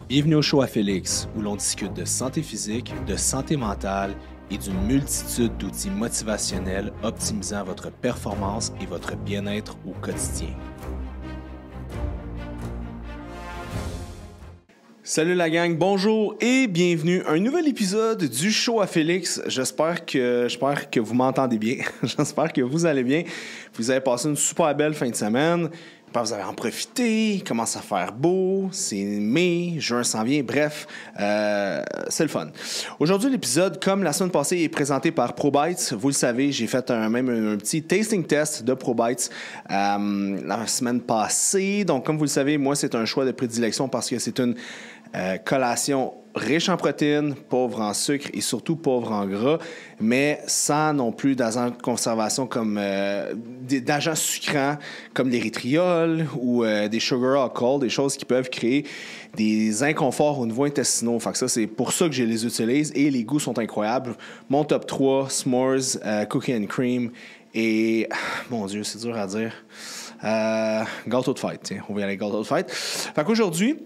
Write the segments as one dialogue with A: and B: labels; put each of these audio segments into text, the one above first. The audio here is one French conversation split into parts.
A: Bienvenue au show à Félix, où l'on discute de santé physique, de santé mentale et d'une multitude d'outils motivationnels optimisant votre performance et votre bien-être au quotidien. Salut la gang, bonjour et bienvenue à un nouvel épisode du show à Félix. J'espère que vous m'entendez bien, j'espère que vous allez bien. Vous avez passé une super belle fin de semaine. Vous avez en profité, il commence à faire beau, c'est mai, juin s'en vient, bref, c'est le fun. Aujourd'hui, l'épisode, comme la semaine passée, est présenté par ProBites. Vous le savez, j'ai fait un petit tasting test de ProBites la semaine passée. Donc, comme vous le savez, moi, c'est un choix de prédilection parce que c'est une collation riche en protéines, pauvre en sucre et surtout pauvre en gras, mais sans non plus d'agents de conservation comme d'agents sucrants comme l'érythriol ou des sugar alcohol, des choses qui peuvent créer des inconforts au niveau intestinaux. Fait que ça, c'est pour ça que je les utilise et les goûts sont incroyables. Mon top 3, s'mores, cookie and cream et, mon Dieu, c'est dur à dire, gâteau de fête. Tiens, on va y aller gâteau de fête. Fait qu'aujourd'hui,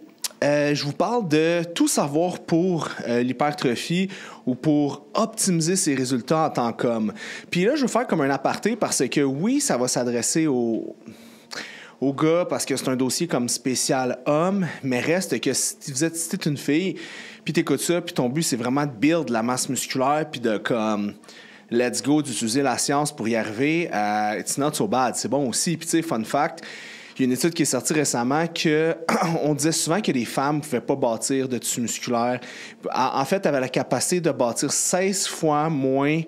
A: je vous parle de tout savoir pour l'hypertrophie ou pour optimiser ses résultats en tant qu'homme. Puis là, je vais faire comme un aparté parce que oui, ça va s'adresser aux gars parce que c'est un dossier comme spécial homme, mais reste que si t'es une fille, puis t'écoutes ça, puis ton but, c'est vraiment de build la masse musculaire, puis de comme... let's go, d'utiliser la science pour y arriver. It's not so bad. C'est bon aussi. Puis tu sais, fun fact... Il y a une étude qui est sortie récemment qu'on disait souvent que les femmes ne pouvaient pas bâtir de tissu musculaire. En fait, elles avaient la capacité de bâtir 16 fois moins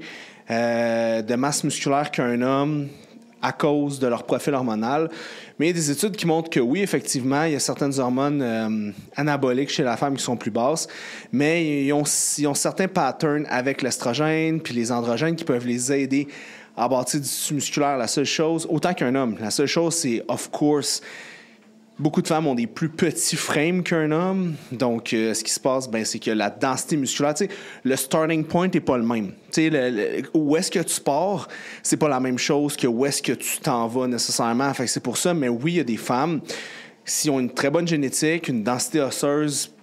A: de masse musculaire qu'un homme à cause de leur profil hormonal. Mais il y a des études qui montrent que oui, effectivement, il y a certaines hormones anaboliques chez la femme qui sont plus basses, mais ils ont certains patterns avec l'estrogène puis les androgènes qui peuvent les aider à bâtir du tissu musculaire. La seule chose, autant qu'un homme, la seule chose, c'est, of course, beaucoup de femmes ont des plus petits frames qu'un homme. Donc, ce qui se passe, c'est que la densité musculaire, tu sais, le starting point n'est pas le même. Tu sais, où est-ce que tu pars, c'est pas la même chose que où est-ce que tu t'en vas nécessairement. Fait que c'est pour ça, mais oui, il y a des femmes, s'ils ont une très bonne génétique, une densité osseuse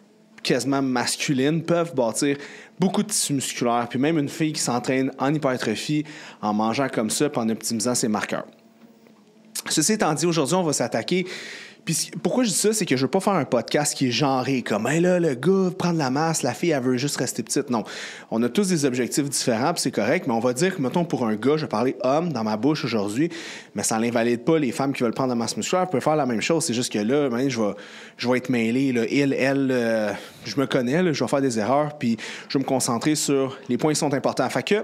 A: quasiment masculines, peuvent bâtir beaucoup de tissu musculaire. Puis même une fille qui s'entraîne en hypertrophie en mangeant comme ça et en optimisant ses marqueurs. Ceci étant dit, aujourd'hui, on va s'attaquer. Puis pourquoi je dis ça, c'est que je veux pas faire un podcast qui est genré, comme hey là, le gars veut prendre la masse, la fille, elle veut juste rester petite. Non. On a tous des objectifs différents, puis c'est correct, mais on va dire que, mettons, pour un gars, je vais parler homme dans ma bouche aujourd'hui, mais ça n'invalide pas les femmes qui veulent prendre la masse musculaire, peuvent faire la même chose. C'est juste que là, je vais être mêlé. Là. Elle, je me connais, là, je vais faire des erreurs, puis je vais me concentrer sur les points qui sont importants. Fait que,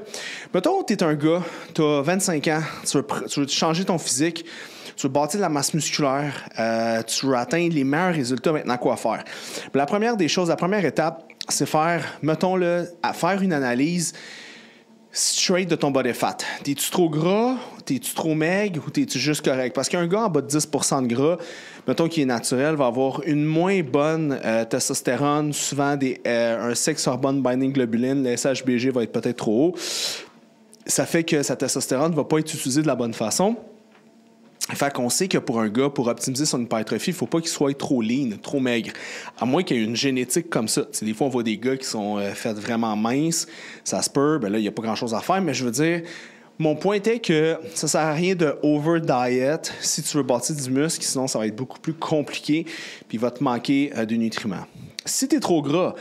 A: mettons, t'es un gars, t'as 25 ans, tu veux changer ton physique, tu veux bâtir de la masse musculaire, tu veux atteindre les meilleurs résultats, maintenant quoi faire? Puis la première des choses, la première étape, c'est faire une analyse straight de ton body fat. T'es-tu trop gras, t'es-tu trop maigre ou t'es-tu juste correct? Parce qu'un gars en bas de 10% de gras, mettons qu'il est naturel, va avoir une moins bonne testostérone, souvent un sex hormone binding globulin, le SHBG va être peut-être trop haut. Ça fait que sa testostérone ne va pas être utilisée de la bonne façon. Fait qu'on sait que pour un gars, pour optimiser son hypertrophie, il ne faut pas qu'il soit trop lean, trop maigre. À moins qu'il y ait une génétique comme ça. T'sais, des fois, on voit des gars qui sont faits vraiment minces. Ça se peut. Là, il n'y a pas grand-chose à faire. Mais je veux dire, mon point est que ça ne sert à rien de over-diet si tu veux bâtir du muscle. Sinon, ça va être beaucoup plus compliqué. Puis il va te manquer de nutriments. Si tu es trop gras,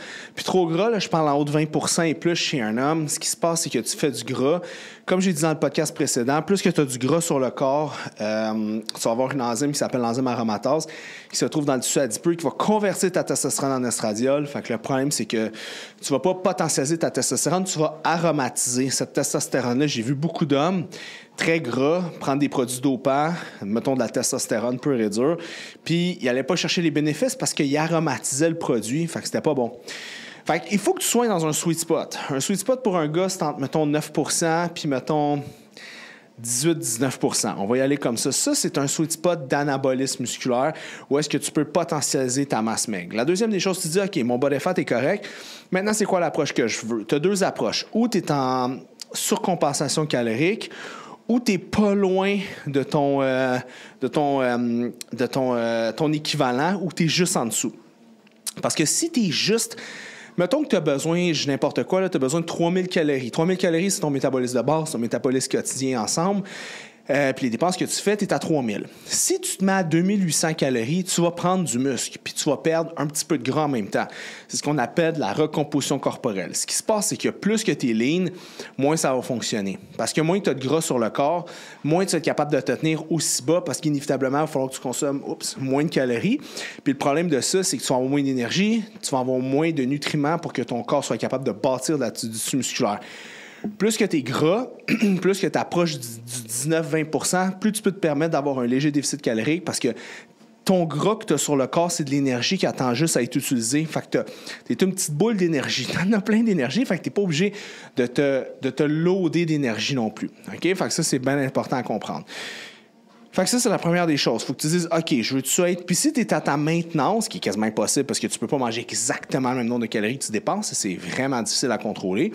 A: là, je parle en haut de 20% et plus chez un homme, ce qui se passe, c'est que tu fais du gras. Comme j'ai dit dans le podcast précédent, plus que tu as du gras sur le corps, tu vas avoir une enzyme qui s'appelle l'enzyme aromatase, qui se trouve dans le tissu adipeux, qui va convertir ta testostérone en estradiol. Fait que le problème, c'est que tu ne vas pas potentialiser ta testostérone, tu vas aromatiser cette testostérone-là. J'ai vu beaucoup d'hommes très gras, prendre des produits dopants, mettons de la testostérone pure et dure, puis ils n'allaient pas chercher les bénéfices parce qu'ils aromatisaient le produit, fait que c'était pas bon. Fait qu'il faut que tu sois dans un sweet spot. Un sweet spot pour un gars, c'est entre, mettons, 9%, puis mettons 18-19%. On va y aller comme ça. Ça, c'est un sweet spot d'anabolisme musculaire où est-ce que tu peux potentialiser ta masse maigre. La deuxième des choses, tu dis, OK, mon body fat est correct. Maintenant, c'est quoi l'approche que je veux? Tu as deux approches. Ou tu es en surcompensation calorique, ou tu n'es pas loin de ton équivalent, ou tu es juste en dessous. Parce que si tu es juste... Mettons que tu as besoin, n'importe quoi, tu as besoin de 3000 calories. 3000 calories, c'est ton métabolisme de base, ton métabolisme quotidien ensemble. Puis les dépenses que tu fais, tu es à 3000. Si tu te mets à 2800 calories, tu vas prendre du muscle, puis tu vas perdre un petit peu de gras en même temps. C'est ce qu'on appelle la recomposition corporelle. Ce qui se passe, c'est que plus que tu es lean, moins ça va fonctionner. Parce que moins tu as de gras sur le corps, moins tu vas être capable de te tenir aussi bas, parce qu'inévitablement, il va falloir que tu consommes moins de calories. Puis le problème de ça, c'est que tu vas avoir moins d'énergie, tu vas avoir moins de nutriments pour que ton corps soit capable de bâtir du tissu musculaire. Plus que tu es gras, plus que tu approches du 19-20 %, plus tu peux te permettre d'avoir un léger déficit calorique parce que ton gras que tu as sur le corps, c'est de l'énergie qui attend juste à être utilisée. Fait que tu es une petite boule d'énergie. Tu en as plein d'énergie, fait que tu n'es pas obligé de te loader d'énergie non plus. Okay? Fait que ça, c'est bien important à comprendre. Fait que ça, c'est la première des choses. Il faut que tu dises, OK, je veux-tu être... Puis si tu es à ta maintenance, ce qui est quasiment impossible parce que tu ne peux pas manger exactement le même nombre de calories que tu dépenses, c'est vraiment difficile à contrôler,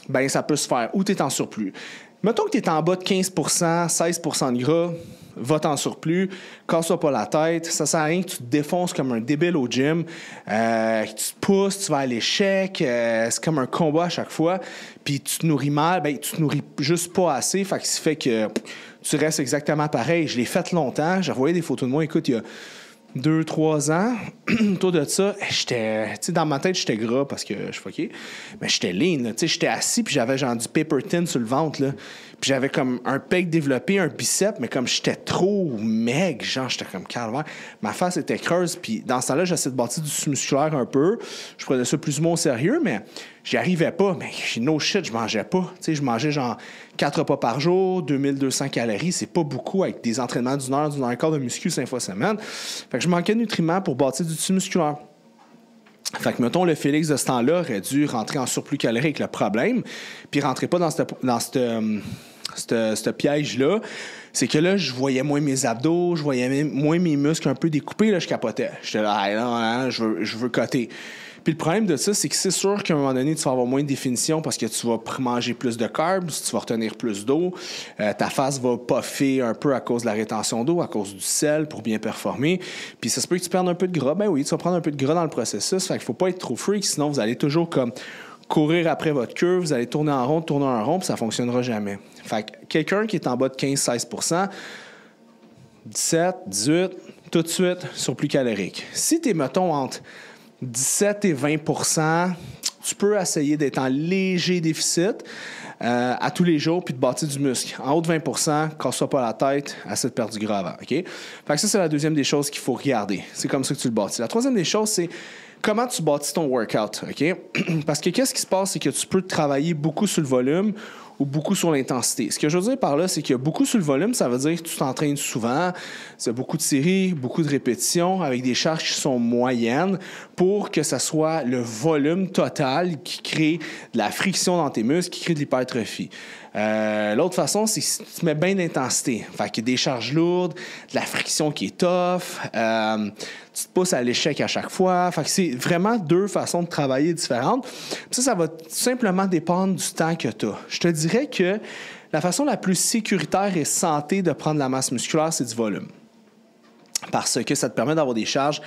A: bien, ça peut se faire ou tu es en surplus. Mettons que tu es en bas de 15 % 16 % de gras, va-t'en surplus, casse-toi pas la tête, ça sert à rien que tu te défonces comme un débile au gym, que tu te pousses, tu vas à l'échec, c'est comme un combat à chaque fois, puis tu te nourris mal, bien, tu te nourris juste pas assez, fait que ça fait que tu restes exactement pareil. Je l'ai fait longtemps, j'ai envoyé des photos de moi, écoute, il y a 2-3 ans, autour de ça, j'étais, tu sais, dans ma tête, j'étais gras parce que je suis fucké, mais j'étais lean, tu sais, j'étais assis puis j'avais genre du paper thin sur le ventre, là, puis j'avais comme un pec développé, un bicep, mais comme j'étais trop maigre, genre, j'étais comme calvaire, ma face était creuse, puis dans ce temps-là, j'essayais de bâtir du tissu musculaire un peu, je prenais ça plus ou moins au sérieux, mais j'y arrivais pas, mais no shit, je mangeais pas, tu sais, je mangeais genre 4 repas par jour, 2200 calories, c'est pas beaucoup avec des entraînements d'une heure et quart de muscu 5 fois semaine. Fait que je manquais de nutriments pour bâtir du tissu musculaire. Fait que, mettons, le Félix de ce temps-là aurait dû rentrer en surplus calorique, le problème, puis rentrer pas dans ce piège-là. C'est que là, je voyais moins mes abdos, je voyais moins mes muscles un peu découpés, là, je capotais. J'étais là, hey, non, je veux coter. Puis le problème de ça, c'est que c'est sûr qu'à un moment donné, tu vas avoir moins de définition parce que tu vas manger plus de carbs, tu vas retenir plus d'eau, ta face va puffer un peu à cause de la rétention d'eau, à cause du sel pour bien performer. Puis ça se peut que tu perdes un peu de gras. Ben oui, tu vas prendre un peu de gras dans le processus. Fait qu'il faut pas être trop freak, sinon vous allez toujours comme courir après votre queue, vous allez tourner en rond, puis ça fonctionnera jamais. Fait que quelqu'un qui est en bas de 15-16 %, 17, 18, tout de suite, surplus calorique. Si tu es, mettons, entre 17 et 20 %, tu peux essayer d'être en léger déficit à tous les jours puis de bâtir du muscle. En haut de 20 %, casse-toi pas la tête, essaie de perdre du gras avant. OK? Fait que ça, c'est la deuxième des choses qu'il faut regarder. C'est comme ça que tu le bâtis. La troisième des choses, c'est comment tu bâtis ton workout. OK? Parce que qu'est-ce qui se passe, c'est que tu peux travailler beaucoup sur le volume ou beaucoup sur l'intensité. Ce que je veux dire par là, c'est que beaucoup sur le volume, ça veut dire que tu t'entraînes souvent, c'est beaucoup de séries, beaucoup de répétitions, avec des charges qui sont moyennes pour que ça soit le volume total qui crée de la friction dans tes muscles, qui crée de l'hypertrophie. L'autre façon, c'est que tu mets bien d'intensité. Fait qu'il y a des charges lourdes, de la friction qui est tough, tu te pousses à l'échec à chaque fois. Fait que c'est vraiment deux façons de travailler différentes. Puis ça va simplement dépendre du temps que tu as. Je te dirais que la façon la plus sécuritaire et santé de prendre la masse musculaire, c'est du volume. Parce que ça te permet d'avoir des charges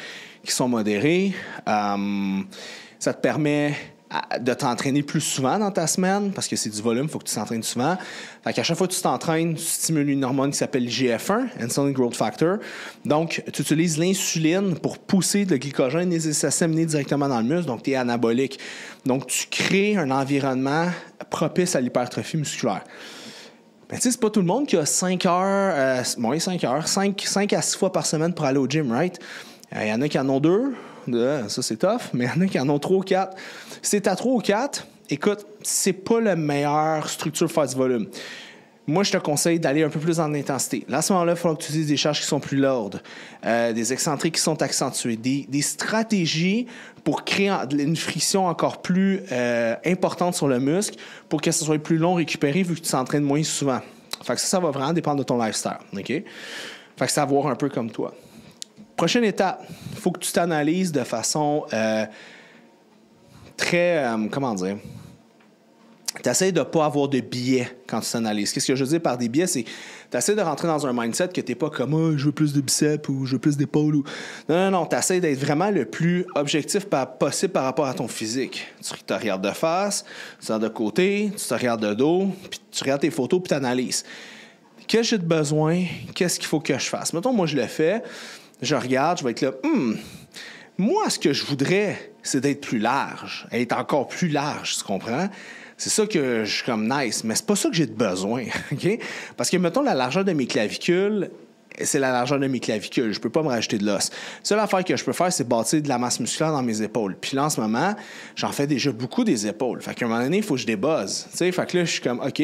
A: qui sont modérées. Ça te permet de t'entraîner plus souvent dans ta semaine, parce que c'est du volume, il faut que tu t'entraînes souvent. Fait qu'à chaque fois que tu t'entraînes, tu stimules une hormone qui s'appelle l'IGF-1, Insulin Growth Factor. Donc, tu utilises l'insuline pour pousser le glycogène et s'acheminer directement dans le muscle, donc tu es anabolique. Donc, tu crées un environnement propice à l'hypertrophie musculaire. Mais tu sais, c'est pas tout le monde qui a 5 heures, 5 à 6 fois par semaine pour aller au gym, right? Il y en a qui en ont 2. Ça, c'est tough, mais il y en a qui en ont 3 ou 4. Si t'es à 3 ou 4, écoute, c'est pas la meilleure structure pour faire du volume. Moi, je te conseille d'aller un peu plus en intensité. Là, à ce moment-là, il faut que tu utilises des charges qui sont plus lourdes, des excentriques qui sont accentués, des stratégies pour créer une friction encore plus importante sur le muscle pour que ce soit plus long récupéré vu que tu t'entraînes moins souvent. Fait que ça va vraiment dépendre de ton lifestyle. OK? Fait que c'est à voir un peu comme toi. Prochaine étape, il faut que tu t'analyses de façon très, tu essaies de ne pas avoir de biais quand tu t'analyses. Qu'est-ce que je veux dire par des biais? C'est tu essaies de rentrer dans un mindset que tu n'es pas comme « je veux plus de biceps » ou « je veux plus d'épaules ». Ou... Non. Tu essaies d'être vraiment le plus objectif possible par rapport à ton physique. Tu te regardes de face, tu te regardes de côté, tu te regardes de dos, puis tu regardes tes photos puis tu analyses. Qu'est-ce que j'ai de besoin? Qu'est-ce qu'il faut que je fasse? Mettons, moi, je le fais. Je regarde, je vais être là « moi, ce que je voudrais, c'est d'être plus large, être encore plus large, tu comprends? » C'est ça que je suis comme nice, mais c'est pas ça que j'ai de besoin, OK? Parce que, mettons, la largeur de mes clavicules, c'est la largeur de mes clavicules. Je peux pas me rajouter de l'os. La seule affaire que je peux faire, c'est bâtir de la masse musculaire dans mes épaules. Puis là, en ce moment, j'en fais déjà beaucoup des épaules. Fait qu'à un moment donné, il faut que je débuzz. Tu sais, fait que là, je suis comme, OK,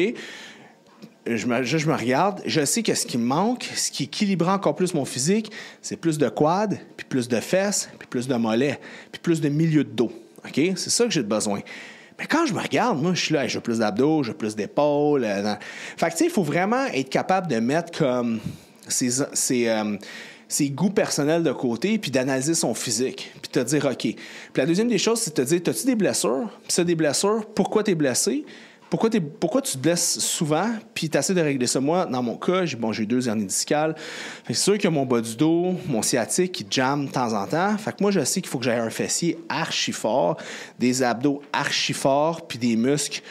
A: je me regarde, je sais que ce qui me manque, ce qui équilibre encore plus mon physique, c'est plus de quad, puis plus de fesses, puis plus de mollets, puis plus de milieu de dos. OK? C'est ça que j'ai de besoin. Mais quand je me regarde, moi, je suis là, je veux plus d'abdos, je veux plus d'épaules. Fait que, tu sais, il faut vraiment être capable de mettre comme ses goûts personnels de côté, puis d'analyser son physique, puis te dire, OK. Puis la deuxième des choses, c'est de te dire, as-tu des blessures? Puis si tu as des blessures, pourquoi tu es blessé? Pourquoi tu te blesses souvent? Puis tu essaies de régler ça. Moi, dans mon cas, j'ai eu 2 hernies discales. C'est sûr que mon bas du dos, mon sciatique, qui jamme de temps en temps. Fait que moi, je sais qu'il faut que j'aie un fessier archi fort, des abdos archi forts, puis des muscles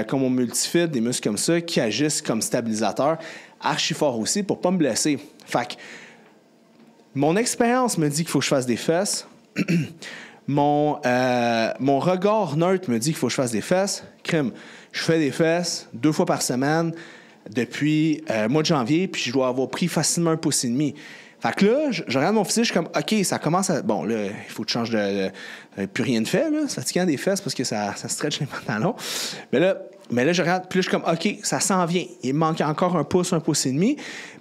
A: comme mon multifit, des muscles comme ça, qui agissent comme stabilisateurs, archi forts aussi, pour pas me blesser. Fait que mon expérience me dit qu'il faut que je fasse des fesses. Mon regard neutre me dit qu'il faut que je fasse des fesses. Crime. Je fais des fesses 2 fois par semaine depuis le mois de janvier, puis je dois avoir pris facilement 1,5 pouce. Fait que là, je regarde mon physique, je suis comme, OK, ça commence à... Bon, là, il faut que tu changes de plus rien de fait, là. C'est fatigant des fesses parce que ça stretch les pantalons. Mais là, je regarde, puis là, je suis comme, OK, ça s'en vient. Il me manque encore 1,5 pouce.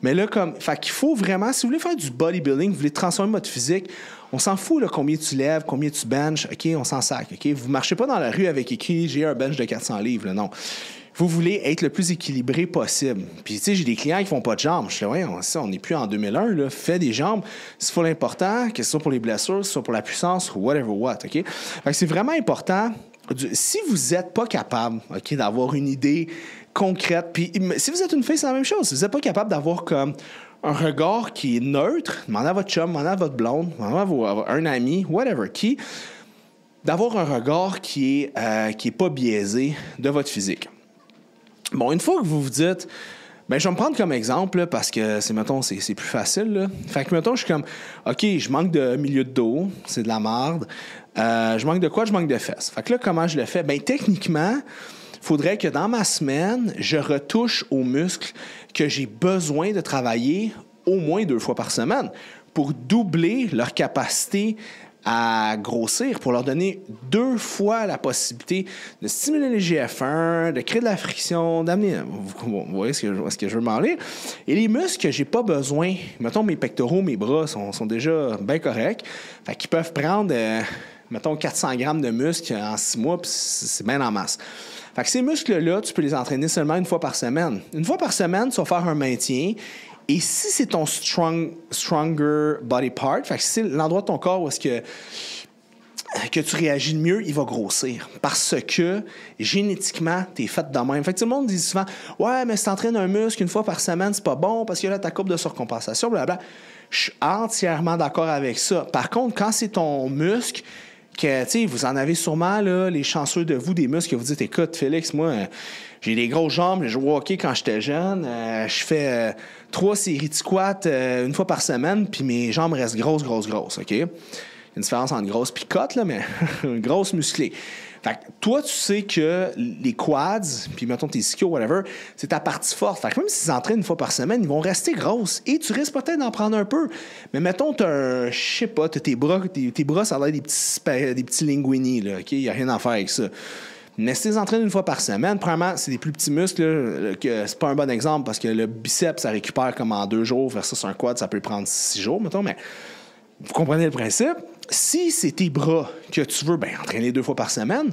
A: Mais là, comme... Fait qu'il faut vraiment, si vous voulez faire du bodybuilding, vous voulez transformer votre physique, on s'en fout, là, combien tu lèves, combien tu benches, OK, on s'en sac, OK? Vous marchez pas dans la rue avec écrit « J'ai un bench de 400 livres », là, non. Vous voulez être le plus équilibré possible. Puis, tu sais, j'ai des clients qui font pas de jambes. Je dis, ouais, on n'est plus en 2001, là. Fais des jambes. C'est pas l'important, que ce soit pour les blessures, que ce soit pour la puissance, whatever what, OK? Fait que c'est vraiment important. Si vous n'êtes pas capable, OK, d'avoir une idée concrète, puis si vous êtes une fille, c'est la même chose. Si vous n'êtes pas capable d'avoir comme un regard qui est neutre, demandez à votre chum, demandez à votre blonde, demandez à un ami, whatever, d'avoir un regard qui est pas biaisé de votre physique. Bon, une fois que vous vous dites, ben je vais me prendre comme exemple, là, parce que c'est plus facile, là. Fait que, mettons, je suis comme, OK, je manque de milieu de dos, c'est de la merde. Je manque de quoi? Je manque de fesses. Fait que là, comment je le fais? Ben techniquement, il faudrait que dans ma semaine, je retouche aux muscles que j'ai besoin de travailler au moins 2 fois par semaine pour doubler leur capacité à grossir, pour leur donner 2 fois la possibilité de stimuler les GF1, de créer de la friction, d'amener... Vous voyez ce que je veux m'en aller. Et les muscles que j'ai pas besoin, mettons mes pectoraux, mes bras sont déjà bien corrects, fait qu'ils peuvent prendre, mettons 400 grammes de muscles en 6 mois, puis c'est bien en masse. Fait que ces muscles-là, tu peux les entraîner seulement 1 fois par semaine. 1 fois par semaine, tu vas faire un maintien. Et si c'est ton stronger body part, fait que si c'est l'endroit de ton corps où est-ce que tu réagis le mieux, il va grossir. Parce que, génétiquement, t'es fait de même. Fait que tout le monde dit souvent, « Ouais, mais si t'entraînes un muscle 1 fois par semaine, c'est pas bon parce que là, ta courbe de surcompensation, blablabla. » Je suis entièrement d'accord avec ça. Par contre, quand c'est ton muscle, que, tu sais, vous en avez sûrement, là, les chanceux de vous, des muscles que vous dites, écoute, Félix, moi, j'ai des grosses jambes, j'ai joué au hockey quand j'étais jeune, je fais 3 séries de squats 1 fois par semaine, puis mes jambes restent grosses, OK? Il y a une différence entre grosse et cote, là, mais grosse musclée. Fait que toi, tu sais que les quads, puis mettons tes ischios, whatever, c'est ta partie forte. Fait que même s'ils entraînent 1 fois par semaine, ils vont rester grosses. Et tu risques peut-être d'en prendre un peu. Mais mettons, je sais pas, tes bras, ça a l'air des petits linguini, là, OK? Il n'y a rien à faire avec ça. Mais si tu les entraînes 1 fois par semaine, premièrement, c'est des plus petits muscles, là, que c'est pas un bon exemple parce que le biceps, ça récupère comme en 2 jours versus un quad, ça peut prendre 6 jours, mettons, mais vous comprenez le principe. Si c'est tes bras que tu veux, entraîner 2 fois par semaine,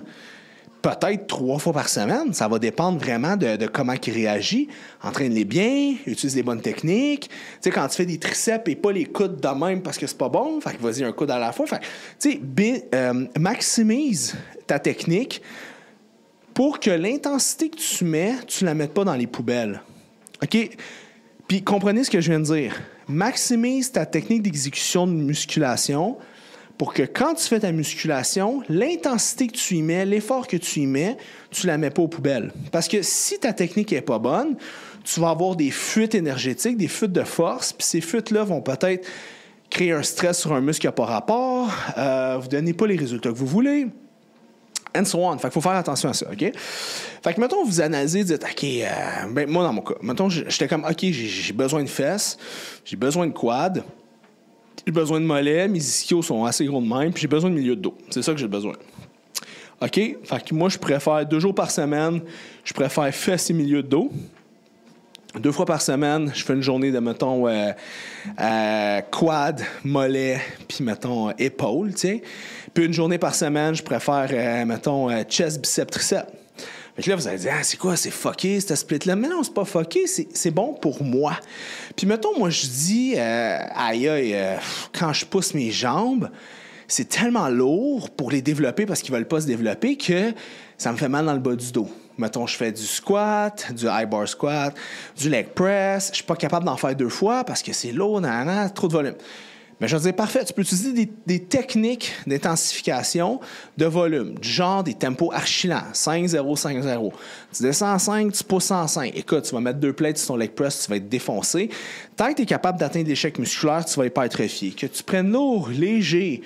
A: peut-être 3 fois par semaine, ça va dépendre vraiment de comment il réagit. Entraîne-les bien, utilise les bonnes techniques. Tu sais, quand tu fais des triceps et pas les coudes de même parce que c'est pas bon, fait que vas-y un coude à la fois. Fait tu sais, maximise ta technique. pour que l'intensité que tu mets, tu ne la mettes pas dans les poubelles. OK? Puis comprenez ce que je viens de dire. Maximise ta technique d'exécution de musculation pour que quand tu fais ta musculation, l'intensité que tu y mets, l'effort que tu y mets, tu ne la mets pas aux poubelles. Parce que si ta technique n'est pas bonne, tu vas avoir des fuites énergétiques, des fuites de force, puis ces fuites-là vont peut-être créer un stress sur un muscle qui n'a pas rapport, vous ne donnez pas les résultats que vous voulez, and so on. Fait qu'il faut faire attention à ça, OK? Fait que, mettons, vous analysez, dites, OK, moi, dans mon cas, mettons, j'étais comme, OK, j'ai besoin de fesses, j'ai besoin de quad, j'ai besoin de mollets, mes ischios sont assez gros de même, puis j'ai besoin de milieu de dos. C'est ça que j'ai besoin. OK? Fait que moi, je préfère 2 jours par semaine, je préfère fesses et milieu de dos. 2 fois par semaine, je fais une journée de, mettons, quad, mollet, puis, mettons, épaule, tu sais. Puis une journée par semaine, je préfère, mettons, chest, biceps, triceps. Fait que là, vous allez dire, c'est quoi, c'est fucké, cette split-là? Mais non, c'est pas fucké, c'est bon pour moi. Puis, mettons, moi, je dis, quand je pousse mes jambes, c'est tellement lourd pour les développer parce qu'ils veulent pas se développer que ça me fait mal dans le bas du dos. Mettons, je fais du squat, du high bar squat, du leg press. Je suis pas capable d'en faire 2 fois parce que c'est lourd, trop de volume. Mais je veux dire, parfait, tu peux utiliser des techniques d'intensification de volume, du genre des tempos archi-lents, 5-0, 5-0. Tu descends en 5, tu pousses en 5. Écoute, tu vas mettre 2 plates sur ton leg press, tu vas être défoncé. Tant que tu es capable d'atteindre l'échec musculaire, tu vas hypertrophier. Que tu prennes lourd, léger,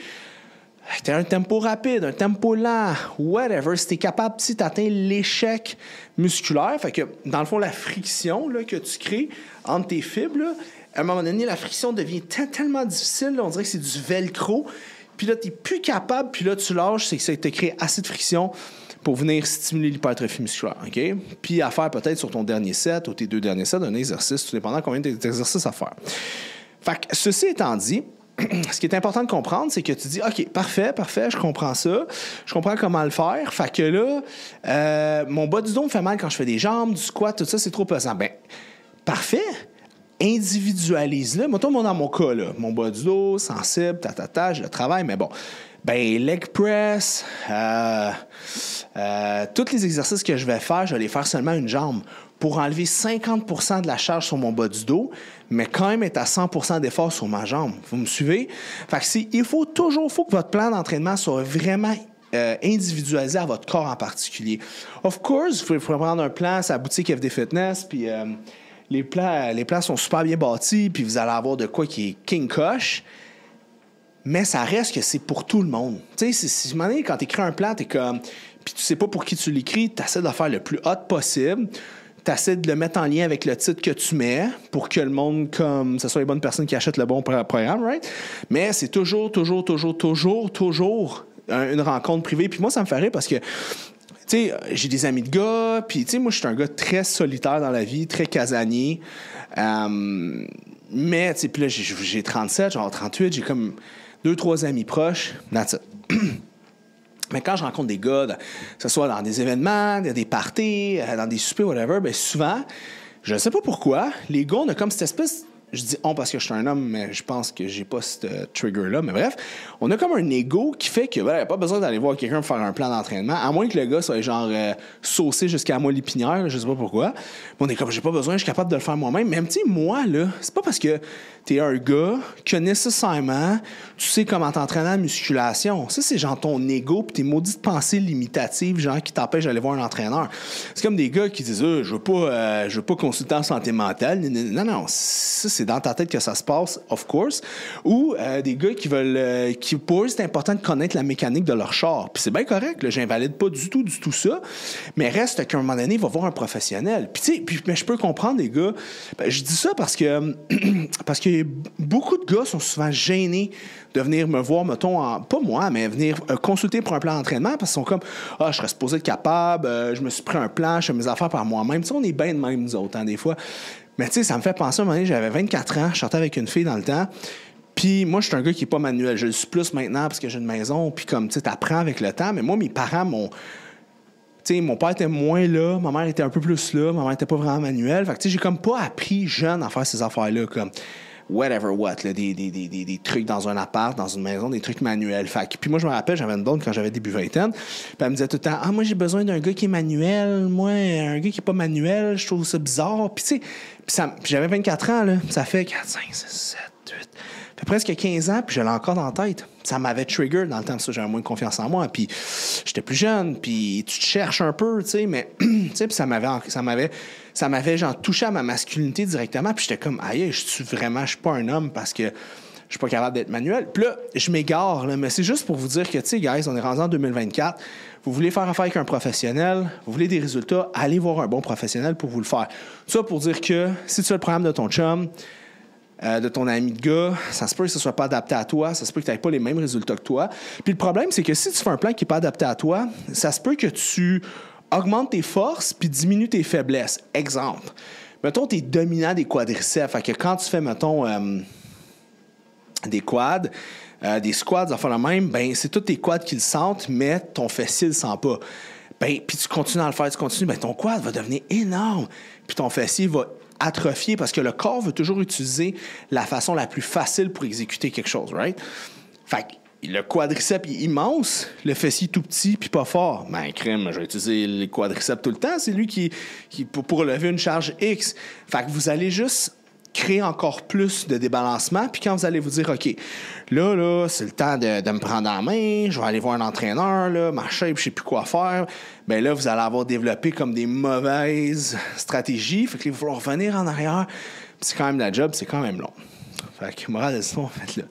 A: tu as un tempo rapide, un tempo lent, whatever, si tu es capable, si tu atteins l'échec musculaire, fait que dans le fond, la friction là, que tu crées entre tes fibres, là, à un moment donné, la friction devient tellement difficile, là, on dirait que c'est du velcro, puis là, tu n'es plus capable, puis là, tu lâches, c'est que ça te crée assez de friction pour venir stimuler l'hypertrophie musculaire, OK? Puis à faire peut-être sur ton dernier set ou tes 2 derniers sets, un exercice, tout dépendant combien d'exercices à faire. Fait que ceci étant dit, ce qui est important de comprendre, c'est que tu dis, OK, parfait, je comprends ça. Je comprends comment le faire. Fait que là, mon bas du dos me fait mal quand je fais des jambes, du squat, tout ça, c'est trop pesant. Ben, parfait. Individualise-le. Mettons, dans mon cas, là, mon bas du dos, sensible, je le travaille, mais bon. Ben, leg press, tous les exercices que je vais faire, je vais les faire seulement une jambe pour enlever 50% de la charge sur mon bas du dos, mais quand même être à 100% d'effort sur ma jambe. Vous me suivez? Fait que il faut que votre plan d'entraînement soit vraiment individualisé à votre corps en particulier. Of course, il faut prendre un plan à sa boutique FD Fitness, puis les plans sont super bien bâtis, puis vous allez avoir de quoi qui est king coche. Mais ça reste que c'est pour tout le monde. Tu sais, si à un moment donné, quand tu écris un plan, t'es comme... Puis tu sais pas pour qui tu l'écris, tu essaies de le faire le plus hot possible. Tu essaies de le mettre en lien avec le titre que tu mets pour que le monde, comme ce soit les bonnes personnes qui achètent le bon programme, right? Mais c'est toujours une rencontre privée. Puis moi, ça me fait rire parce que, tu sais, j'ai des amis de gars, puis tu sais, moi, je suis un gars très solitaire dans la vie, très casanier. Mais, tu sais, puis là, j'ai 37, genre 38, j'ai comme 2-3 amis proches, that's it. Mais quand je rencontre des gars, que ce soit dans des événements, dans des parties, dans des soupers, whatever, bien souvent, je ne sais pas pourquoi, les gars, on a comme cette espèce... Je dis « on » parce que je suis un homme, mais je pense que j'ai pas ce trigger-là. Mais bref, on a comme un ego qui fait que, voilà, il n'y a pas besoin d'aller voir quelqu'un pour faire un plan d'entraînement, à moins que le gars soit genre saucé jusqu'à la moelle épinière, je sais pas pourquoi. Mais on est comme, j'ai pas besoin, je suis capable de le faire moi-même. Même, tu sais, moi, là, c'est pas parce que t'es un gars que nécessairement tu sais comment t'entraîner en musculation. Ça, c'est genre ton ego pis tes maudites pensées limitatives, genre, qui t'empêchent d'aller voir un entraîneur. C'est comme des gars qui disent, je veux pas consulter en santé mentale. Non, ça, c'est dans ta tête que ça se passe, of course. Ou des gars qui veulent, pour eux, c'est important de connaître la mécanique de leur char. Puis c'est bien correct, là, j'invalide pas du tout ça. Mais reste qu'à un moment donné, il va voir un professionnel. Puis tu sais, mais je peux comprendre les gars. Ben, je dis ça parce que beaucoup de gars sont souvent gênés de venir me voir, mettons, pas moi, mais venir consulter pour un plan d'entraînement parce qu'ils sont comme, je serais supposé être capable, je me suis pris un plan, je fais mes affaires par moi-même. Tu sais, on est bien de même, nous autres, des fois. Mais tu sais, ça me fait penser, à un moment donné, j'avais 24 ans, je sortais avec une fille dans le temps, puis moi, je suis un gars qui n'est pas manuel. Je le suis plus maintenant parce que j'ai une maison, puis comme, tu sais, t'apprends avec le temps. Mais moi, mes parents m'ont... Tu sais, mon père était moins là, ma mère était un peu plus là, ma mère était pas vraiment manuelle. Fait que tu sais, j'ai comme pas appris jeune à faire ces affaires-là, comme... whatever what, là, des trucs dans un appart, dans une maison, des trucs manuels. Puis moi, je me rappelle, j'avais une blonde quand j'avais début vingtaine, puis elle me disait tout le temps, « Ah, moi, j'ai besoin d'un gars qui est manuel. Moi, un gars qui est pas manuel, je trouve ça bizarre. » Puis tu sais, puis j'avais 24 ans, là. Ça fait 4, 5, 6, 7, 8... Ça fait presque 15 ans, puis je l'ai encore dans la tête. Ça m'avait trigger dans le temps, ça, j'avais moins de confiance en moi. Puis j'étais plus jeune, puis tu te cherches un peu, tu sais, mais tu sais, puis ça m'avait genre touché à ma masculinité directement, puis j'étais comme, aïe, je suis pas un homme parce que je suis pas capable d'être manuel. Puis là, je m'égare, là, mais c'est juste pour vous dire que, tu sais, guys, on est rendu en 2024. Vous voulez faire affaire avec un professionnel, vous voulez des résultats, allez voir un bon professionnel pour vous le faire. Ça pour dire que si tu as le problème de ton chum, de ton ami de gars, ça se peut que ce soit pas adapté à toi, ça se peut que tu n'aies pas les mêmes résultats que toi. Puis le problème, c'est que si tu fais un plan qui n'est pas adapté à toi, ça se peut que tu augmentes tes forces puis diminues tes faiblesses. Exemple, mettons, tu es dominant des quadriceps, fait que quand tu fais, mettons, des quads, des squats, enfin la même, ben c'est tous tes quads qui le sentent, mais ton fessier le sent pas. Ben, puis tu continues à le faire, ben ton quad va devenir énorme, puis ton fessier va atrophier parce que le corps veut toujours utiliser la façon la plus facile pour exécuter quelque chose, right? Fait que le quadriceps est immense, le fessier tout petit puis pas fort. Ben, crème, je vais utiliser le quadriceps tout le temps. C'est lui qui pour relever une charge X. Fait que vous allez juste créer encore plus de débalancement. Puis quand vous allez vous dire, OK, là, c'est le temps de me prendre en main, je vais aller voir un entraîneur, là, ma shape, je sais plus quoi faire. Bien là, vous allez avoir développé comme des mauvaises stratégies. Fait que là, il va falloir revenir en arrière. Puis c'est quand même la job, c'est quand même long. Fait que, morale de l'histoire, faites-le.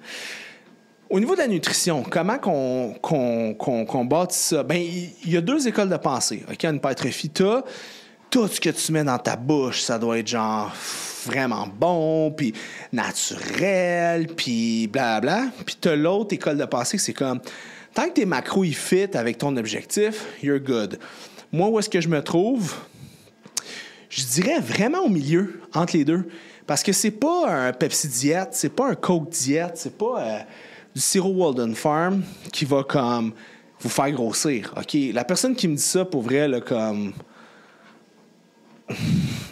A: Au niveau de la nutrition, comment qu'on bâtit ça? Bien, il y a deux écoles de pensée. OK, une hypertrophie, tout ce que tu mets dans ta bouche, ça doit être genre vraiment bon, puis naturel, puis blablabla. Puis t'as l'autre école de pensée, c'est comme, tant que tes macros, ils fit avec ton objectif, you're good. Moi, où est-ce que je me trouve? Je dirais vraiment au milieu, entre les deux. Parce que c'est pas un Pepsi diète, c'est pas un Coke diète, c'est pas du sirop Walden Farm qui va comme vous faire grossir. OK? La personne qui me dit ça, pour vrai, là, comme...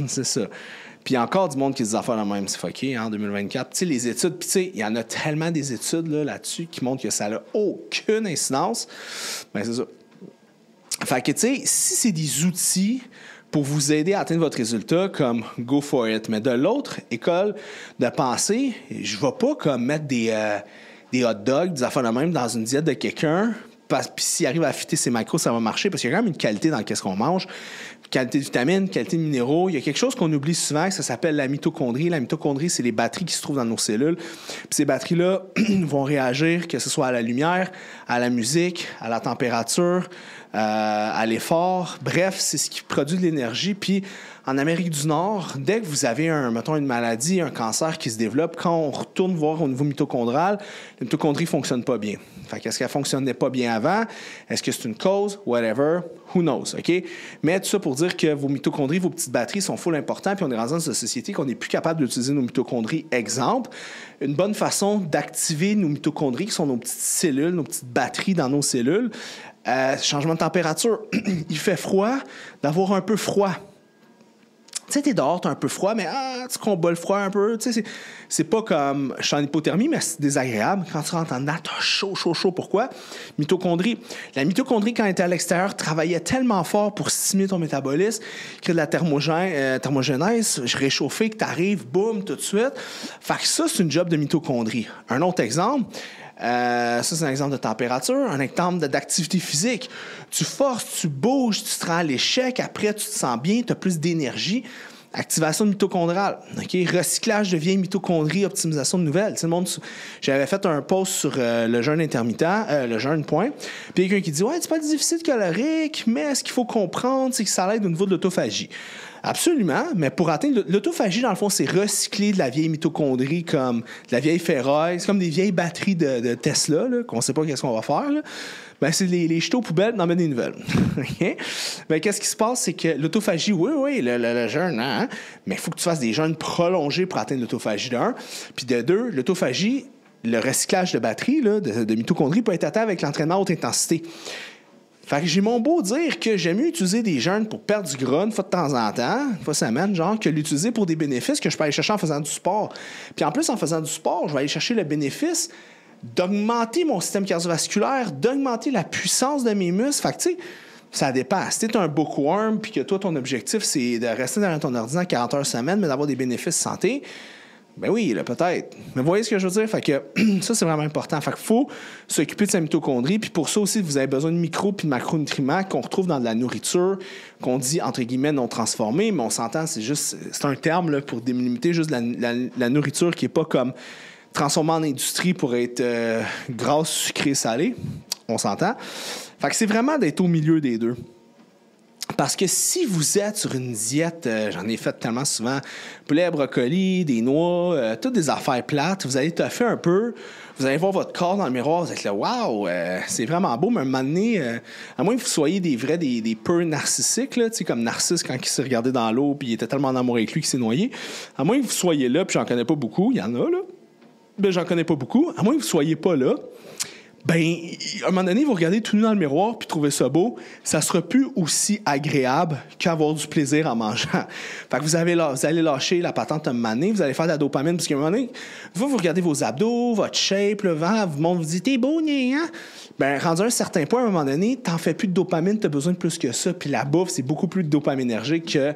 A: c'est ça. Puis il y a encore du monde qui se dit affaires la même, c'est fucké, en 2024. Tu sais, les études, puis tu sais, il y en a tellement des études là-dessus qui montrent que ça n'a aucune incidence. Bien, c'est ça. Fait que, tu sais, si c'est des outils pour vous aider à atteindre votre résultat, comme go for it. Mais de l'autre école de pensée, je ne vais pas comme mettre des hot dogs, des affaires de même dans une diète de quelqu'un. Puis s'il arrive à fitter ses macros, ça va marcher parce qu'il y a quand même une qualité dans ce qu'on mange. Qualité de vitamines, qualité de minéraux. Il y a quelque chose qu'on oublie souvent, ça s'appelle la mitochondrie. La mitochondrie, c'est les batteries qui se trouvent dans nos cellules. Puis ces batteries-là vont réagir, que ce soit à la lumière, à la musique, à la température, à l'effort. Bref, c'est ce qui produit de l'énergie. Puis en Amérique du Nord, dès que vous avez mettons une maladie, un cancer qui se développe, quand on retourne voir au niveau mitochondral, la mitochondrie ne fonctionne pas bien. Fait qu'est-ce qu'elle ne fonctionnait pas bien avant? Est-ce que c'est une cause? Whatever. Who knows? OK? Mais tout ça pour dire que vos mitochondries, vos petites batteries sont full importantes, puis on est dans une société qu'on n'est plus capable d'utiliser nos mitochondries. Exemple, une bonne façon d'activer nos mitochondries, qui sont nos petites cellules, nos petites batteries dans nos cellules, changement de température. Il fait froid, d'avoir un peu froid. Tu sais, t'es dehors, t'as un peu froid, mais tu combats le froid un peu. Tu sais, c'est pas comme je suis en hypothermie, mais c'est désagréable. Quand tu rentres en dedans, t'as chaud. Pourquoi? Mitochondrie. La mitochondrie, quand elle était à l'extérieur, travaillait tellement fort pour stimuler ton métabolisme, créer de la thermogénèse, réchauffer, que t'arrives, boum, tout de suite. Fait que ça, c'est une job de mitochondrie. Un autre exemple, ça, c'est un exemple de température, un exemple d'activité physique. Tu forces, tu bouges, tu te rends à l'échec, après, tu te sens bien, tu as plus d'énergie. Activation mitochondrale, okay? Recyclage de vieilles mitochondries, optimisation de nouvelles. Le monde, j'avais fait un post sur le jeûne intermittent, le jeûne point. Puis quelqu'un qui dit « Ouais, c'est pas du déficit calorique, mais ce qu'il faut comprendre, c'est que ça l'aide au niveau de l'autophagie. » Absolument, mais pour atteindre l'autophagie, dans le fond, c'est recycler de la vieille mitochondrie comme de la vieille ferraille. C'est comme des vieilles batteries de Tesla, là, qu'on ne sait pas qu'est-ce qu'on va faire. Là. Ben, c'est les jeter aux poubelles, d'en mettre des nouvelles. Okay? Ben, qu'est-ce qui se passe, c'est que l'autophagie, oui, le jeûne, hein? Mais il faut que tu fasses des jeûnes prolongés pour atteindre l'autophagie d'un. Puis de deux, l'autophagie, le recyclage de batteries, là, de mitochondries peut être atteint avec l'entraînement à haute intensité. Fait que j'ai mon beau dire que j'aime mieux utiliser des jeûnes pour perdre du gras une fois de temps en temps, une fois semaine, genre, que l'utiliser pour des bénéfices que je peux aller chercher en faisant du sport. Puis en plus, en faisant du sport, je vais aller chercher le bénéfice d'augmenter mon système cardiovasculaire, d'augmenter la puissance de mes muscles. Fait que, tu sais, ça dépend. Si tu es un bookworm puis que toi, ton objectif, c'est de rester derrière ton ordinateur 40 heures semaine, mais d'avoir des bénéfices santé, ben oui, là, peut-être. Mais vous voyez ce que je veux dire? Fait que ça, c'est vraiment important. Fait qu'il faut s'occuper de sa mitochondrie. Puis pour ça aussi, vous avez besoin de micro puis de macronutriments qu'on retrouve dans de la nourriture, qu'on dit, entre guillemets, non transformée. Mais on s'entend, c'est un terme là, pour délimiter juste la nourriture qui n'est pas comme transformée en industrie pour être grasse, sucrée, salée. On s'entend. Fait que c'est vraiment d'être au milieu des deux. Parce que si vous êtes sur une diète, j'en ai fait tellement souvent, poulet, brocoli, des noix, toutes des affaires plates, vous allez toffer un peu, vous allez voir votre corps dans le miroir, vous allez être là, waouh, c'est vraiment beau, mais à un moment donné, à moins que vous soyez des peu narcissiques, là, comme Narcisse quand il s'est regardé dans l'eau puis il était tellement en amour avec lui qu'il s'est noyé, à moins que vous soyez là, puis j'en connais pas beaucoup, il y en a là, ben j'en connais pas beaucoup, à moins que vous soyez pas là, ben, à un moment donné, vous regardez tout nu dans le miroir puis trouvez ça beau, ça sera plus aussi agréable qu'avoir du plaisir en mangeant. Fait que vous allez lâcher la patente un moment donné, vous allez faire de la dopamine, parce qu'à un moment donné, vous regardez vos abdos, votre shape, le vent, vous montre, vous dites, t'es beau, hein? Ben, rendu à un certain point, à un moment donné, t'en fais plus de dopamine, t'as besoin de plus que ça, puis la bouffe, c'est beaucoup plus de dopaminergique que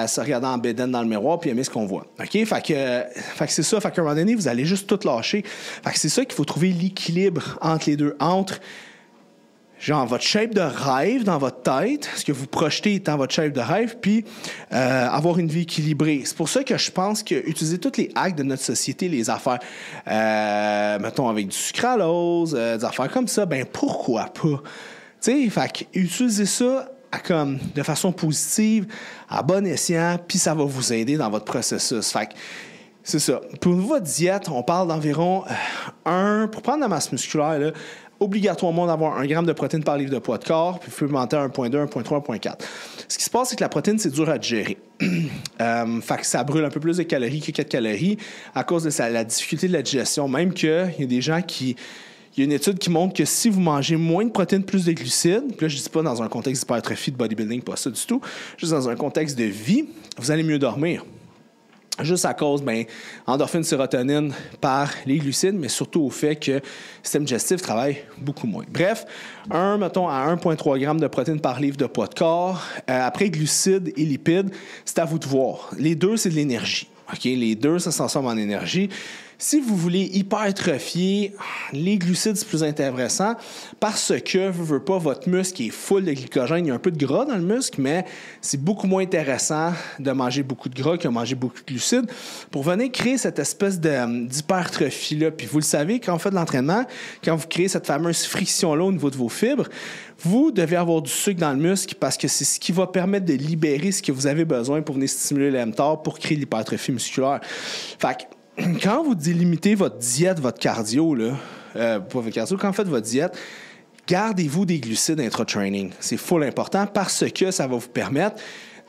A: se regarder en bédaine dans le miroir puis aimer ce qu'on voit. OK? Fait que c'est ça. Fait qu'à un moment donné, vous allez juste tout lâcher. Fait que c'est ça qu'il faut trouver l'équilibre entre les deux. Entre, genre, votre shape de rêve dans votre tête, ce que vous projetez étant votre shape de rêve, puis avoir une vie équilibrée. C'est pour ça que je pense qu'utiliser tous les hacks de notre société, les affaires, mettons, avec du sucralose, des affaires comme ça, ben pourquoi pas? Tu sais, fait que utilisez ça comme de façon positive, à bon escient, puis ça va vous aider dans votre processus. Fait que c'est ça. Pour votre diète, on parle d'environ pour prendre la masse musculaire, là, obligatoirement d'avoir 1 gramme de protéines par livre de poids de corps, puis supplémentaire 1,2, 1,3, 1,4. Ce qui se passe, c'est que la protéine, c'est dur à digérer. Fait que ça brûle un peu plus de calories que 4 calories à cause de la difficulté de la digestion. Même qu'il y a des gens qui... Il y a une étude qui montre que si vous mangez moins de protéines, plus de glucides, puis là, je ne dis pas dans un contexte d'hypertrophie, de bodybuilding, pas ça du tout, juste dans un contexte de vie, vous allez mieux dormir. Juste à cause, endorphine, sérotonine par les glucides, mais surtout au fait que le système digestif travaille beaucoup moins. Bref, mettons à 1,3 g de protéines par livre de poids de corps. Après glucides et lipides, c'est à vous de voir. Les deux, c'est de l'énergie. Okay? Les deux, ça se transforme en énergie. Si vous voulez hypertrophier, les glucides, c'est plus intéressant parce que, vous ne voulez pas, votre muscle est full de glycogène. Il y a un peu de gras dans le muscle, mais c'est beaucoup moins intéressant de manger beaucoup de gras que de manger beaucoup de glucides pour venir créer cette espèce d'hypertrophie-là. Puis vous le savez, quand on fait de l'entraînement, quand vous créez cette fameuse friction-là au niveau de vos fibres, vous devez avoir du sucre dans le muscle parce que c'est ce qui va permettre de libérer ce que vous avez besoin pour venir stimuler le mTOR pour créer l'hypertrophie musculaire. Fait que, quand vous délimitez votre diète, votre cardio, là, pas votre cardio, quand vous faites votre diète, gardez-vous des glucides intra-training. C'est full important parce que ça va vous permettre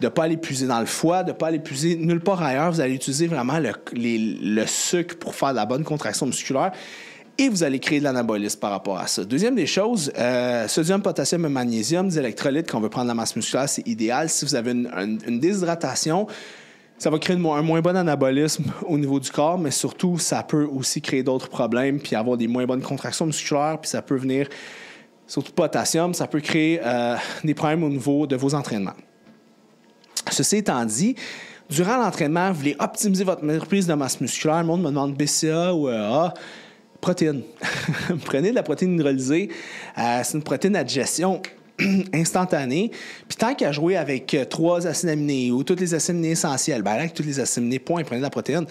A: de ne pas aller puiser dans le foie, de ne pas aller puiser nulle part ailleurs. Vous allez utiliser vraiment le sucre pour faire de la bonne contraction musculaire et vous allez créer de l'anabolisme par rapport à ça. Deuxième des choses, sodium, potassium et magnésium, des électrolytes, quand on veut prendre la masse musculaire, c'est idéal. Si vous avez une déshydratation, ça va créer un moins bon anabolisme au niveau du corps, mais surtout, ça peut aussi créer d'autres problèmes, puis avoir des moins bonnes contractions musculaires, puis ça peut venir, surtout potassium, ça peut créer des problèmes au niveau de vos entraînements. Ceci étant dit, durant l'entraînement, vous voulez optimiser votre reprise de masse musculaire. Le monde me demande BCA ou AA. Protéines. Prenez de la protéine hydrolysée. C'est une protéine à digestion instantané. Puis tant qu'à jouer avec 3 acides aminés ou tous les acides aminés essentiels, avec tous les acides aminés, point, prenez de la protéine.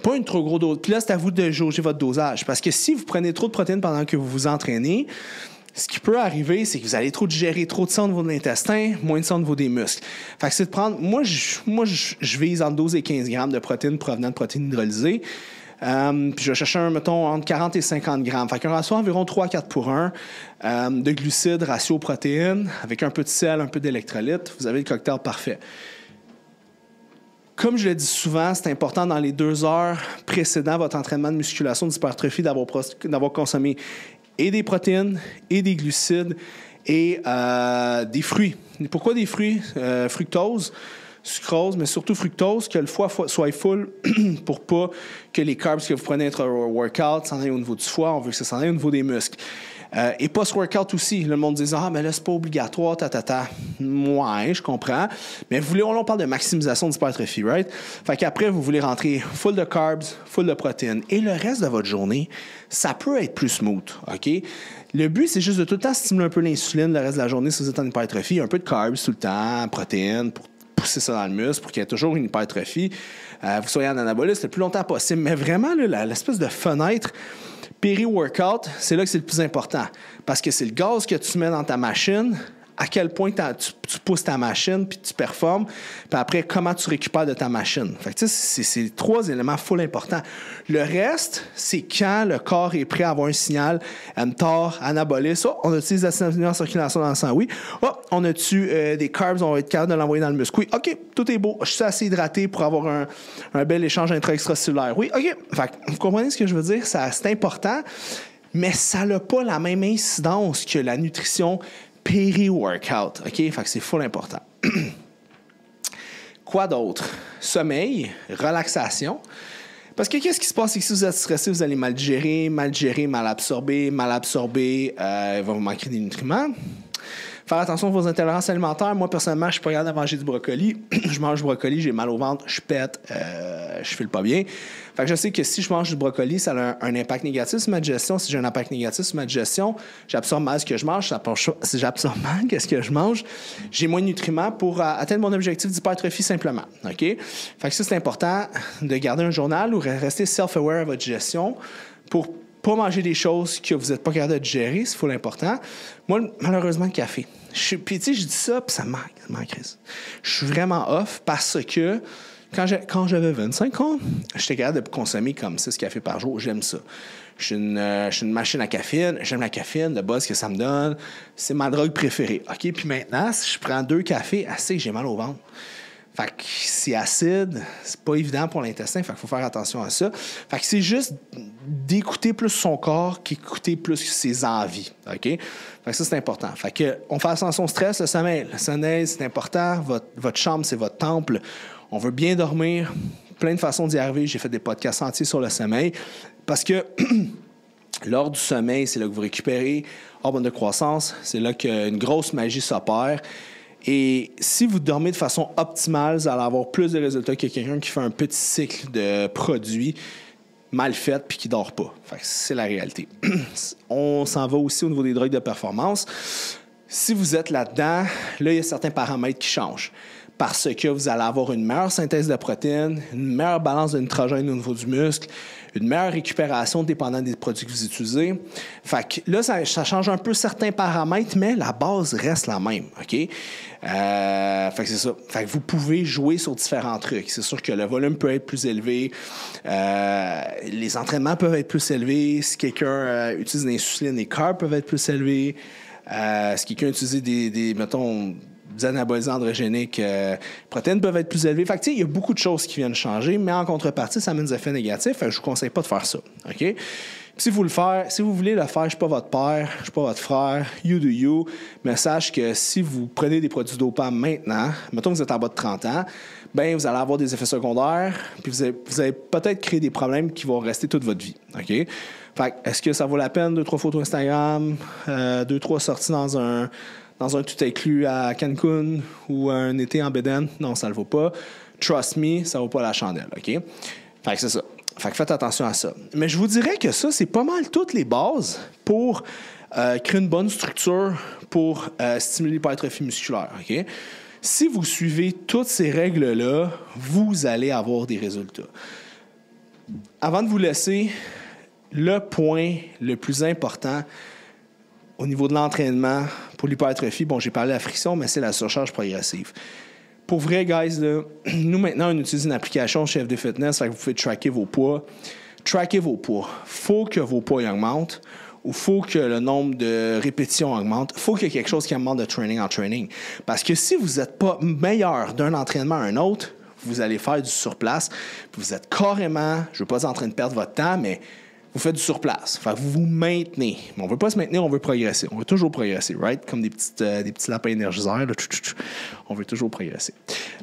A: Pas une trop grosse dose. Puis là, c'est à vous de jauger votre dosage. Parce que si vous prenez trop de protéines pendant que vous vous entraînez, ce qui peut arriver, c'est que vous allez trop digérer trop de sang au niveau de l'intestin, moins de sang au niveau des muscles. Fait que c'est de prendre... Moi, je vise entre 12 et 15 grammes de protéines provenant de protéines hydrolysées. Puis je vais chercher entre 40 et 50 grammes. Fait qu'un ratio environ 3-4 pour 1 de glucides, ratio protéines, avec un peu de sel, un peu d'électrolytes. Vous avez le cocktail parfait. Comme je le dis souvent, c'est important dans les 2 heures précédant votre entraînement de musculation, d'hypertrophie, d'avoir consommé et des protéines et des glucides et des fruits. Pourquoi des fruits? Fructose, sucrose, mais surtout fructose, que le foie soit full pour pas que les carbs que vous prenez entre workout s'en aillent au niveau du foie. On veut que ça s'en aille au niveau des muscles. Et post-workout aussi, le monde dit « Ah, mais là, c'est pas obligatoire, Ouais, je comprends. Mais vous voulez, on parle de maximisation d'hypertrophie, right? Fait qu'après, vous voulez rentrer full de carbs, full de protéines. Et le reste de votre journée, ça peut être plus smooth, OK? Le but, c'est juste de tout le temps stimuler un peu l'insuline le reste de la journée si vous êtes en hypertrophie. Un peu de carbs tout le temps, protéines, pour pousser ça dans le muscle, pour qu'il y ait toujours une hypertrophie. Vous soyez en anabolisme le plus longtemps possible. Mais vraiment, là, l'espèce de fenêtre péri-workout, c'est là que c'est le plus important. Parce que c'est le gaz que tu mets dans ta machine, à quel point tu pousses ta machine, puis tu performes, puis après, comment tu récupères de ta machine. Fait que, tu sais, c'est 3 éléments full importants. Le reste, c'est quand le corps est prêt à avoir un signal mTOR, anabolisme. Oh, on a-tu des acides aminés en circulation dans le sang? Oui. Oh, on a-tu des carbs? On va être capable de l'envoyer dans le muscle? Oui. OK, tout est beau. Je suis assez hydraté pour avoir un bel échange intra-extracellulaire. Oui, OK. Fait que, vous comprenez ce que je veux dire? C'est important, mais ça n'a pas la même incidence que la nutrition péri-workout, OK? Fait que c'est full important. Quoi d'autre? Sommeil, relaxation. Parce que qu'est-ce qui se passe? C'est que si vous êtes stressé, vous allez mal digérer, mal absorber. Il va vous manquer des nutriments. Faire attention à vos intolérances alimentaires. Moi, personnellement, je suis pas capable de manger du brocoli. Je mange du brocoli, j'ai mal au ventre, je pète, je file pas bien. Fait que je sais que si je mange du brocoli, ça a un impact négatif sur ma digestion. Si j'ai un impact négatif sur ma digestion, j'absorbe mal ce que je mange. Si j'absorbe mal qu'est-ce que je mange, j'ai moins de nutriments pour atteindre mon objectif d'hypertrophie simplement. OK? Fait que ça, c'est important de garder un journal ou rester self-aware à votre digestion pour pas manger des choses que vous n'êtes pas capable de digérer, c'est full important. Moi, malheureusement, le café. Puis, tu sais, je dis ça, puis ça me manque. Je suis vraiment off parce que quand j'avais 25 ans, j'étais capable de consommer comme 6 cafés par jour. J'aime ça. Je suis une machine à caféine. J'aime la caféine, le buzz que ça me donne. C'est ma drogue préférée. OK? Puis maintenant, si je prends 2 cafés, assez, j'ai mal au ventre. Fait que c'est acide, c'est pas évident pour l'intestin, fait qu'il faut faire attention à ça. Fait que c'est juste d'écouter plus son corps qu'écouter plus ses envies, OK? Fait que ça, c'est important. Fait que on fait attention au stress, le sommeil. Le sommeil, c'est important. Votre chambre, c'est votre temple. On veut bien dormir. Plein de façons d'y arriver. J'ai fait des podcasts entiers sur le sommeil parce que lors du sommeil, c'est là que vous récupérez hormones de croissance. C'est là qu'une grosse magie s'opère. Et si vous dormez de façon optimale, vous allez avoir plus de résultats que quelqu'un qui fait un petit cycle de produits mal fait puis qui ne dort pas. Fait que c'est la réalité. On s'en va aussi au niveau des drogues de performance. Si vous êtes là-dedans, là, il y a certains paramètres qui changent. Parce que vous allez avoir une meilleure synthèse de protéines, une meilleure balance de nitrogène au niveau du muscle, une meilleure récupération dépendant des produits que vous utilisez. Fait que là, ça change un peu certains paramètres, mais la base reste la même, OK? Fait que c'est ça. Fait que vous pouvez jouer sur différents trucs. C'est sûr que le volume peut être plus élevé. Les entraînements peuvent être plus élevés. Si quelqu'un utilise l'insuline, les carbs peuvent être plus élevés. Si quelqu'un utilise des anabolisants androgéniques, protéines peuvent être plus élevées. Fait que, il y a beaucoup de choses qui viennent changer, mais en contrepartie, ça amène des effets négatifs. Fait que je vous conseille pas de faire ça. OK? Si vous voulez le faire, je suis pas votre père, je suis pas votre frère, you do you, mais sache que si vous prenez des produits dopants maintenant, mettons que vous êtes en bas de 30 ans, bien, vous allez avoir des effets secondaires, puis vous allez peut-être créer des problèmes qui vont rester toute votre vie. OK? Fait que, est-ce que ça vaut la peine 2-3 photos Instagram, 2-3 sorties dans un tout inclus à Cancun ou un été en Bédène? Non, ça ne le vaut pas. Trust me, ça ne vaut pas la chandelle, OK? Fait que c'est ça. Fait que faites attention à ça. Mais je vous dirais que ça, c'est pas mal toutes les bases pour créer une bonne structure pour stimuler l'hypertrophie musculaire, OK? Si vous suivez toutes ces règles-là, vous allez avoir des résultats. Avant de vous laisser, le point le plus important au niveau de l'entraînement pour l'hypertrophie, bon, j'ai parlé de la friction, mais c'est la surcharge progressive. Pour vrai, guys, là, nous, maintenant, on utilise une application Chef de Fitness, fait que vous pouvez tracker vos poids. Traquez vos poids. Faut que vos poids augmentent ou faut que le nombre de répétitions augmente. Faut qu'il y ait quelque chose qui augmente de training en training. Parce que si vous n'êtes pas meilleur d'un entraînement à un autre, vous allez faire du surplace. Vous êtes carrément, je ne veux pas dire en train de perdre votre temps, mais vous faites du surplace. Fait que vous vous maintenez. Mais on veut pas se maintenir, on veut progresser. On veut toujours progresser, right? Comme des petits lapins énergiseurs. Là. On veut toujours progresser.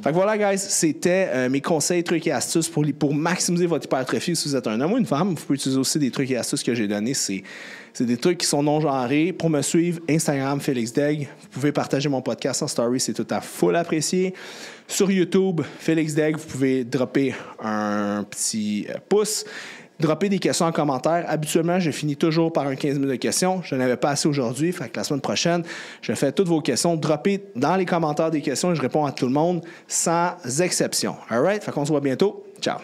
A: Fait que voilà, guys, c'était mes conseils, trucs et astuces pour maximiser votre hypertrophie si vous êtes un homme ou une femme. Vous pouvez utiliser aussi des trucs et astuces que j'ai donnés. C'est des trucs qui sont non-genrés. Pour me suivre, Instagram, Félix Degg. Vous pouvez partager mon podcast en story, c'est tout à full apprécié. Sur YouTube, Félix Degg, vous pouvez dropper un petit pouce. Droppez des questions en commentaire. Habituellement, je finis toujours par un 15 minutes de questions. Je n'avais pas assez aujourd'hui, fait que la semaine prochaine, je fais toutes vos questions. Droppez dans les commentaires des questions et je réponds à tout le monde sans exception. All right? Fait qu'on se voit bientôt. Ciao!